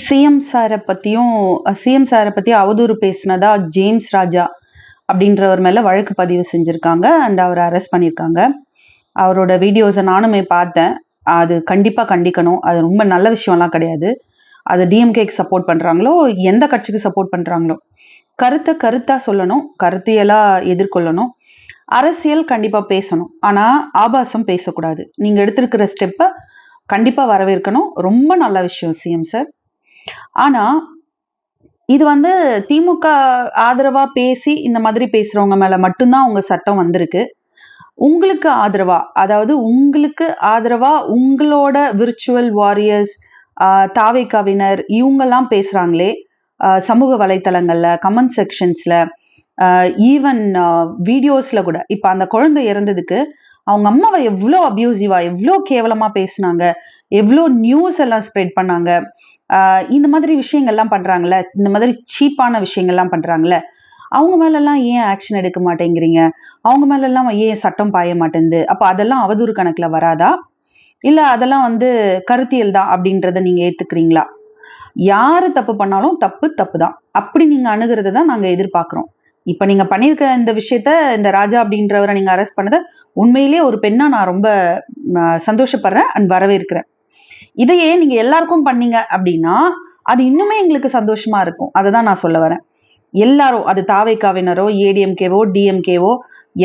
CM சாரை பத்தியும் CM சாரை பத்தி அவதூறு பேசினதா ஜேம்ஸ் ராஜா அப்படின்றவர் மேல வழக்கு பதிவு செஞ்சிருக்காங்க அண்ட் அவரை அரெஸ்ட் பண்ணியிருக்காங்க. அவரோட வீடியோஸை நானுமே பார்த்தேன். அது கண்டிப்பா கண்டிக்கணும். அது ரொம்ப நல்ல விஷயம்லாம் கிடையாது. அது டிஎம்கேக்கு சப்போர்ட் பண்றாங்களோ எந்த கட்சிக்கு சப்போர்ட் பண்றாங்களோ கருத்தா சொல்லணும், கருத்தியலா எதிர்கொள்ளணும். அரசியல் கண்டிப்பா பேசணும், ஆனா ஆபாசம் பேசக்கூடாது. நீங்க எடுத்திருக்கிற ஸ்டெப்பை கண்டிப்பா வரவேற்கணும். ரொம்ப நல்ல விஷயம் சிஎம் சார். ஆனா இது திமுக ஆதரவா பேசி இந்த மாதிரி பேசுறவங்க மேல மட்டும்தான் உங்க சட்டம் வந்திருக்கு. உங்களுக்கு ஆதரவா, அதாவது உங்களுக்கு ஆதரவா உங்களோட விர்ச்சுவல் வாரியர்ஸ், தாவேக்காவினர் இவங்கெல்லாம் பேசுறாங்களே சமூக வலைத்தளங்கள்ல, கமெண்ட் செக்ஷன்ஸ்ல, ஈவன் வீடியோஸ்ல கூட. இப்ப அந்த குழந்தை இறந்ததுக்கு அவங்க அம்மாவை எவ்வளோ அபியூசிவா, எவ்வளோ கேவலமா பேசினாங்க, எவ்வளோ நியூஸ் எல்லாம் ஸ்ப்ரெட் பண்ணாங்க. இந்த மாதிரி விஷயங்கள்லாம் பண்றாங்கல்ல, இந்த மாதிரி சீப்பான விஷயங்கள்லாம் பண்றாங்கல்ல, அவங்க மேலெல்லாம் ஏன் ஆக்ஷன் எடுக்க மாட்டேங்கிறீங்க? அவங்க மேலெல்லாம் ஏன் சட்டம் பாய மாட்டேங்குது? அப்ப அதெல்லாம் அவதூறு கணக்குல வராதா? இல்ல அதெல்லாம் கருத்தியல் தான் அப்படின்றத நீங்க ஏத்துக்கிறீங்களா? யாரு தப்பு பண்ணாலும் தப்பு தான். அப்படி நீங்க அணுகிறத தான் நாங்க எதிர்பார்க்கிறோம். இப்ப நீங்க பண்ணிருக்க இந்த விஷயத்த, இந்த ராஜா அப்படின்றவரை நீங்க அரெஸ்ட் பண்ணத உண்மையிலேயே ஒரு பெண்ணா நான் ரொம்ப சந்தோஷப்படுறேன் அண்ட் வரவேற்கிறேன். இதையே நீங்க எல்லாருக்கும் பண்ணீங்க அப்படின்னா அது இன்னுமே எங்களுக்கு சந்தோஷமா இருக்கும். அதை தான் நான் சொல்ல வரேன். எல்லாரும், அது தாவேக்காவினரோ, ஏடிஎம்கேவோ, டிஎம்கேவோ,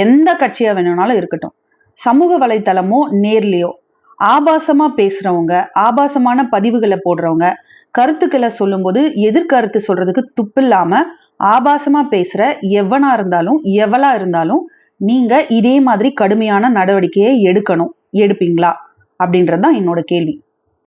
எந்த கட்சியா வேணும்னாலும் இருக்கட்டும், சமூக வலைத்தளமோ நேர்லயோ ஆபாசமா பேசுறவங்க, ஆபாசமான பதிவுகளை போடுறவங்க, கருத்துக்களை சொல்லும்போது எதிர்கருத்து சொல்றதுக்கு துப்பில்லாம ஆபாசமா பேசுற எவனா இருந்தாலும், எவளா இருந்தாலும், நீங்க இதே மாதிரி கடுமையான நடவடிக்கையை எடுக்கணும். எடுப்பீங்களா அப்படின்றதுதான் என்னோட கேள்வி.